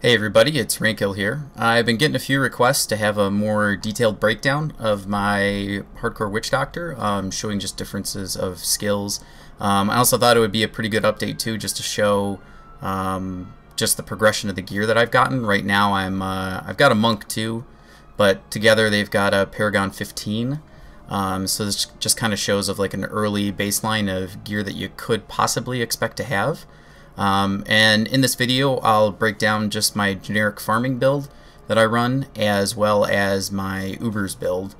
Hey everybody, it's Rankil here. I've been getting a few requests to have a more detailed breakdown of my Hardcore Witch Doctor, showing just differences of skills. I also thought it would be a pretty good update too, just to show just the progression of the gear that I've gotten. Right now I've got a Monk too, but together they've got a Paragon 15. So this just kind of shows of like an early baseline of gear that you could possibly expect to have. And in this video I'll break down just my generic farming build that I run, as well as my Ubers build.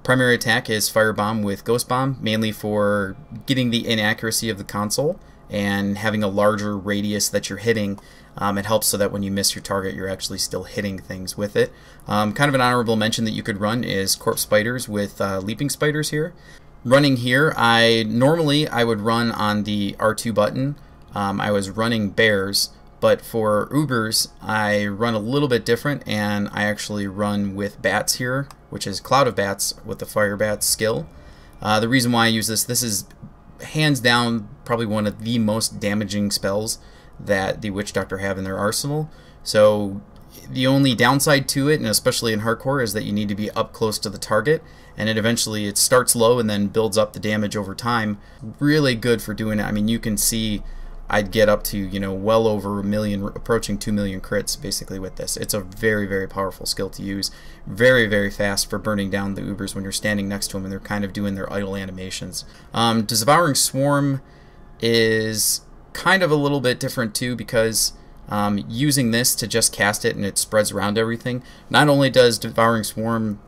Primary attack is Firebomb with Ghost Bomb, mainly for getting the inaccuracy of the console and having a larger radius that you're hitting. It helps so that when you miss your target, you're actually still hitting things with it. Kind of an honorable mention that you could run is Corpse Spiders with Leaping Spiders here. Running here, I would run on the R2 button. I was running bears, but for Ubers I run a little bit different, and I actually run with bats here, which is Cloud of Bats with the Firebats skill. The reason why I use this is hands down probably one of the most damaging spells that the Witch Doctor have in their arsenal. So the only downside to it, and especially in hardcore, is that you need to be up close to the target, and it starts low and then builds up the damage over time. Really good for doing it. I mean, you can see I'd get up to, you know, well over 1 million, approaching 2 million crits basically with this. It's a very, very powerful skill to use. Very, very fast for burning down the Ubers when you're standing next to them and they're kind of doing their idle animations. Devouring Swarm is kind of a little bit different too, because using this to just cast it and it spreads around everything. Not only does Devouring Swarm,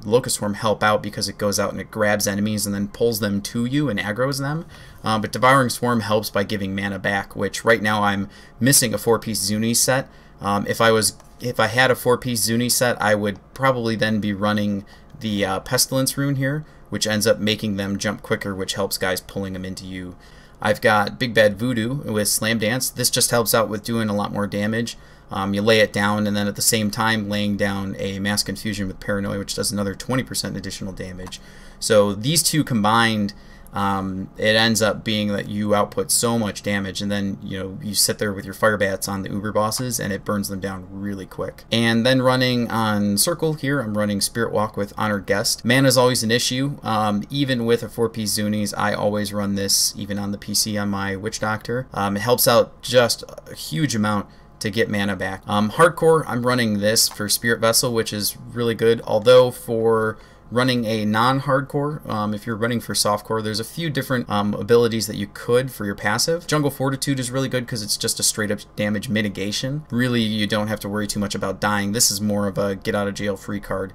Locust Swarm help out because it goes out and it grabs enemies and then pulls them to you and aggroes them, but Devouring Swarm helps by giving mana back, which right now I'm missing a 4-piece Zuni set. If I had a 4-piece Zuni set, I would probably then be running the Pestilence rune here, which ends up making them jump quicker, which helps guys pulling them into you. I've got Big Bad Voodoo with Slam Dance. This just helps out with doing a lot more damage. You lay it down, and then at the same time laying down a Mass Confusion with Paranoia, which does another 20% additional damage. So these two combined, it ends up being that you output so much damage, and then you sit there with your Firebats on the Uber bosses and it burns them down really quick. And then running on Circle here, I'm running Spirit Walk with Honored Guest. Mana is always an issue. Even with a 4-piece Zunis, I always run this even on the PC on my Witch Doctor. It helps out just a huge amount to get mana back. Hardcore, I'm running this for Spirit Vessel, which is really good, although for running a non-hardcore, if you're running for softcore, there's a few different abilities that you could for your passive. Jungle Fortitude is really good because it's just a straight up damage mitigation. Really, you don't have to worry too much about dying. This is more of a get out of jail free card.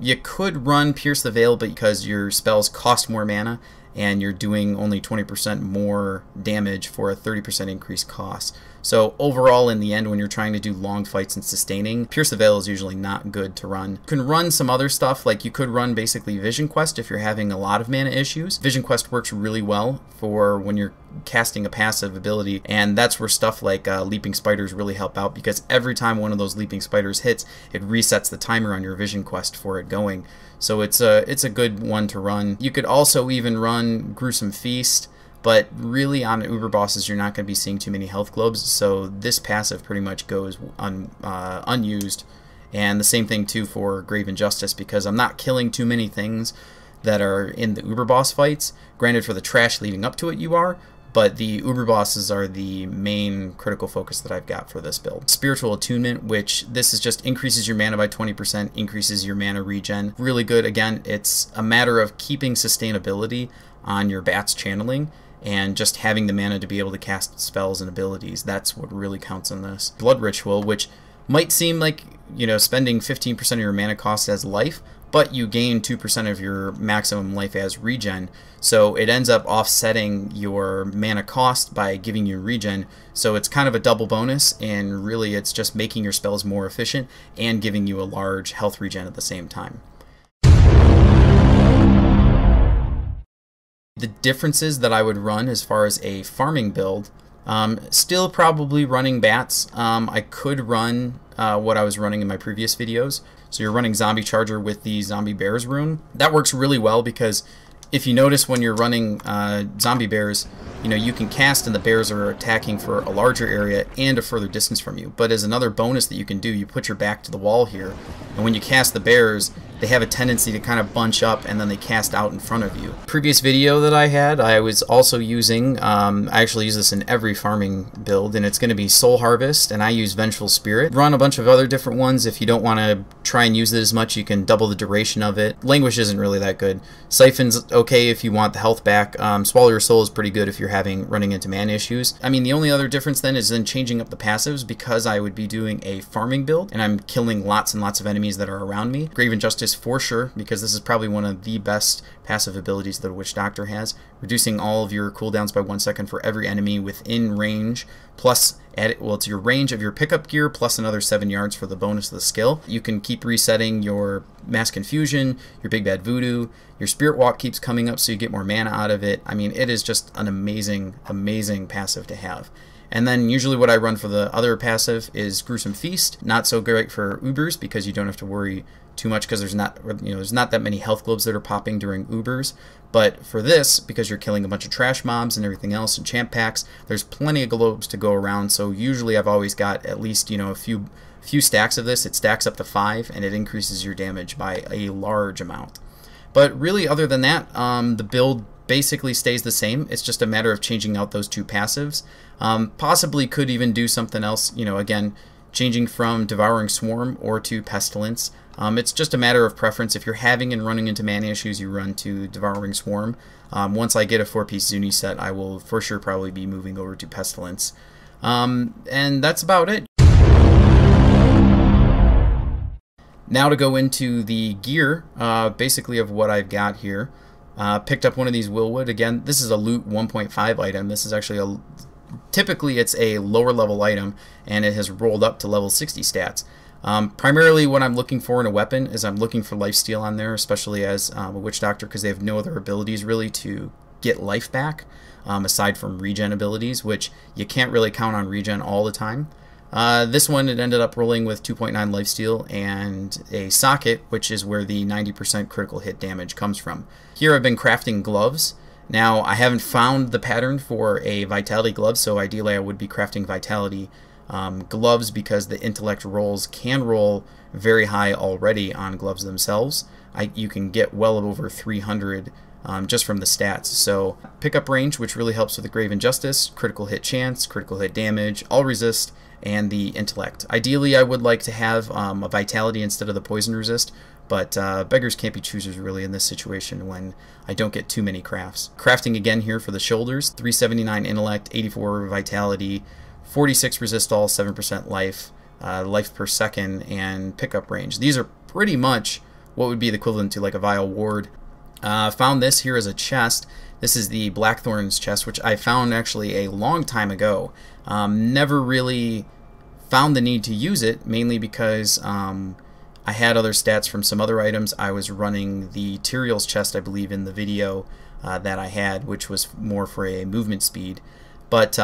You could run Pierce the Veil, but because your spells cost more mana and you're doing only 20% more damage for a 30% increased cost. So overall, in the end, when you're trying to do long fights and sustaining, Pierce the Veil is usually not good to run. You can run some other stuff, like you could run basically Vision Quest if you're having a lot of mana issues. Vision Quest works really well for when you're casting a passive ability, and that's where stuff like Leaping Spiders really help out, because every time one of those Leaping Spiders hits, it resets the timer on your Vision Quest for it going. So it's a good one to run. You could also even run Gruesome Feast, but really on Uber bosses you're not going to be seeing too many health globes, so this passive pretty much goes unused. And the same thing too for Grave Injustice, because I'm not killing too many things that are in the Uber boss fights. Granted, for the trash leading up to it you are, but the Uber bosses are the main critical focus that I've got for this build. Spiritual Attunement, which this is just increases your mana by 20%, increases your mana regen. Really good. Again, it's a matter of keeping sustainability on your Bats channeling and just having the mana to be able to cast spells and abilities. That's what really counts in this. Blood Ritual, which might seem like, spending 15% of your mana cost as life, but you gain 2% of your maximum life as regen, so it ends up offsetting your mana cost by giving you regen. So it's kind of a double bonus, and really it's just making your spells more efficient and giving you a large health regen at the same time. The differences that I would run as far as a farming build, still probably running bats. I could run what I was running in my previous videos. So you're running Zombie Charger with the Zombie Bears rune. That works really well because If you notice when you're running zombie bears, you know, you can cast and the bears are attacking for a larger area and a further distance from you. But as another bonus that you can do, you put your back to the wall here, and when you cast the bears, they have a tendency to kind of bunch up and then they cast out in front of you. Previous video that I had, I was also using, I actually use this in every farming build, and it's going to be Soul Harvest, and I use Vengeful Spirit. Run a bunch of other different ones. If you don't want to try and use it as much, you can double the duration of it. Languish isn't really that good. Siphon's okay if you want the health back. Swallow Your Soul is pretty good if you're running into mana issues. I mean, the only other difference then is then changing up the passives, because I would be doing a farming build and I'm killing lots and lots of enemies that are around me. Grave Injustice for sure, because this is probably one of the best passive abilities that a Witch Doctor has. Reducing all of your cooldowns by 1 second for every enemy within range, plus it's your range of your pickup gear plus another 7 yards for the bonus of the skill. You can keep resetting your Mass Confusion, your Big Bad Voodoo, your Spirit Walk keeps coming up so you get more mana out of it. I mean, it is just an amazing, amazing passive to have. And then usually what I run for the other passive is Gruesome Feast. Not so great for Ubers because you don't have to worry too much, because there's not that many health globes that are popping during Ubers. But for this, because you're killing a bunch of trash mobs and everything else and champ packs, there's plenty of globes to go around. So usually I've always got at least, you know, a few stacks of this. It stacks up to 5 and it increases your damage by a large amount. But really, other than that, the build basically stays the same. It's just a matter of changing out those two passives. Possibly could even do something else, you know, again, changing from Devouring Swarm or to Pestilence. It's just a matter of preference. If you're having and running into mana issues, you run to Devouring Swarm. Once I get a 4-piece Zuni set, I will for sure probably be moving over to Pestilence. And that's about it. Now to go into the gear, basically of what I've got here. Picked up one of these Willwood. Again, this is a loot 1.5 item. This is actually typically it's a lower level item, and it has rolled up to level 60 stats. Primarily what I'm looking for in a weapon is I'm looking for lifesteal on there, especially as a Witch Doctor, because they have no other abilities really to get life back, aside from regen abilities, which you can't really count on regen all the time. This one, it ended up rolling with 2.9 lifesteal and a socket, which is where the 90% critical hit damage comes from. Here I've been crafting gloves. Now I haven't found the pattern for a Vitality glove, so ideally I would be crafting Vitality gloves, because the intellect rolls can roll very high already on gloves themselves. You can get well over 300 just from the stats. So pickup range, which really helps with the Grave Injustice, critical hit chance, critical hit damage, all resist, and the intellect. Ideally I would like to have a Vitality instead of the poison resist, but beggars can't be choosers really in this situation when I don't get too many crafts. Crafting again here for the shoulders, 379 intellect, 84 Vitality, 46 resist all, 7% life, life per second, and pickup range. These are pretty much what would be the equivalent to like a Vile Ward. Found this here as a chest. This is the Blackthorn's chest, which I found actually a long time ago. Never really found the need to use it, mainly because I had other stats from some other items. I was running the Tyrael's chest, I believe, in the video that I had, which was more for a movement speed. But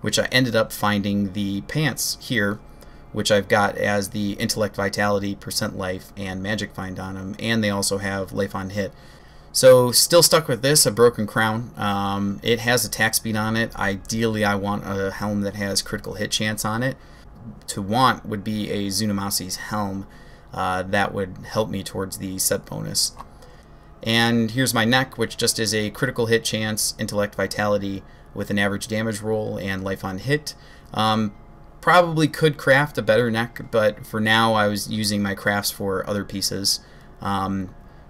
which I ended up finding the pants here, which I've got as the intellect, vitality, percent life, and magic find on them, and they also have life on hit. So still stuck with this, a broken crown. It has attack speed on it. Ideally I want a helm that has critical hit chance on it. To want would be a Zunamasi's helm. That would help me towards the set bonus. And here's my neck, which just is a critical hit chance, intellect, vitality, with an average damage roll and life on hit. Probably could craft a better neck, but for now I was using my crafts for other pieces.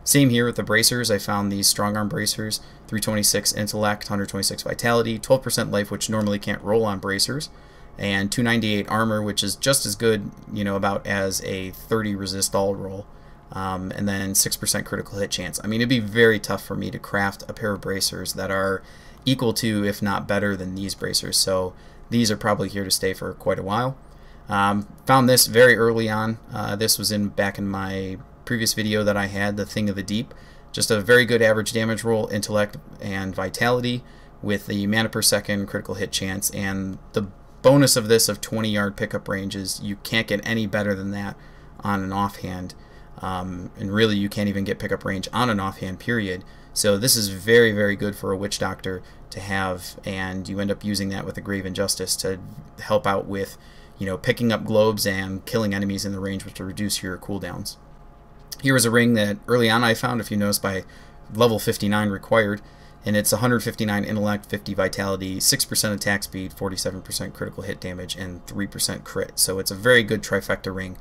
Same here with the bracers. I found these strong arm bracers, 326 intellect, 126 vitality, 12% life, which normally can't roll on bracers, and 298 armor, which is just as good, you know, about as a 30 resist all roll, and then 6% critical hit chance. I mean, it'd be very tough for me to craft a pair of bracers that are equal to, if not better than, these bracers. So these are probably here to stay for quite a while. Found this very early on. This was back in my previous video that I had, the Thing of the Deep. Just a very good average damage roll, intellect and vitality, with the mana per second, critical hit chance, and the bonus of this of 20-yard pickup ranges. You can't get any better than that on an offhand, and really you can't even get pickup range on an offhand, period. So this is very, very good for a Witch Doctor to have, and you end up using that with a Grave Injustice to help out with, you know, picking up globes and killing enemies in the range, which will reduce your cooldowns. Here is a ring that early on I found, if you notice, by level 59 required, and it's 159 intellect, 50 vitality, 6% attack speed, 47% critical hit damage, and 3% crit. So it's a very good trifecta ring.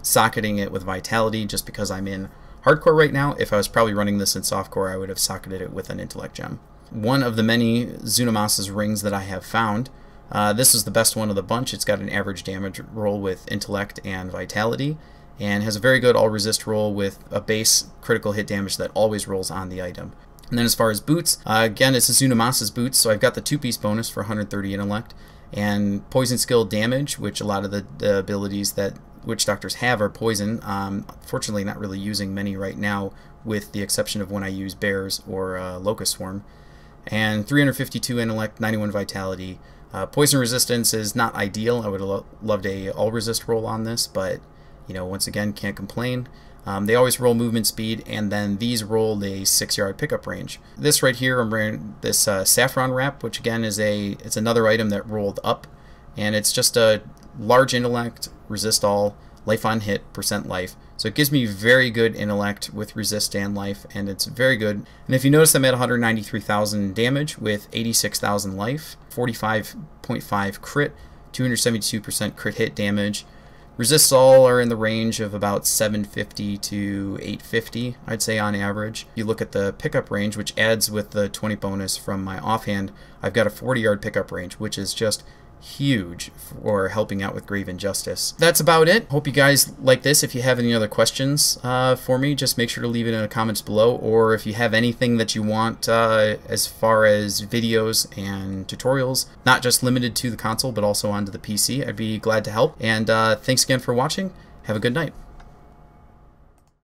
Socketing it with vitality, just because I'm in hardcore right now. If I was probably running this in softcore, I would have socketed it with an intellect gem. One of the many Zunamas's rings that I have found, this is the best one of the bunch. It's got an average damage roll with intellect and vitality, and has a very good all resist roll with a base critical hit damage that always rolls on the item. And then as far as boots, again, it's a Zunamas's boots, so I've got the 2-piece bonus for 130 intellect, and poison skill damage, which a lot of the abilities that Witch Doctors have are poison. Fortunately, not really using many right now, with the exception of when I use bears or locust swarm. And 352 intellect, 91 vitality. Poison resistance is not ideal. I would have loved a all resist roll on this, but you know, once again, can't complain. They always roll movement speed, and then these roll a 6-yard pickup range. This right here, I'm wearing this saffron wrap, which again is it's another item that rolled up, and it's just a large intellect, resist all, life on hit, percent life. So it gives me very good intellect with resist and life, and it's very good. And if you notice, I'm at 193,000 damage with 86,000 life, 45.5 crit, 272% crit hit damage. Resists all are in the range of about 750 to 850, I'd say, on average. You look at the pickup range, which adds with the 20 bonus from my offhand, I've got a 40-yard pickup range, which is just huge for helping out with Grave Injustice. That's about it. Hope you guys like this. If you have any other questions for me, just make sure to leave it in the comments below, or if you have anything that you want as far as videos and tutorials, not just limited to the console but also onto the PC, I'd be glad to help. And thanks again for watching. Have a good night.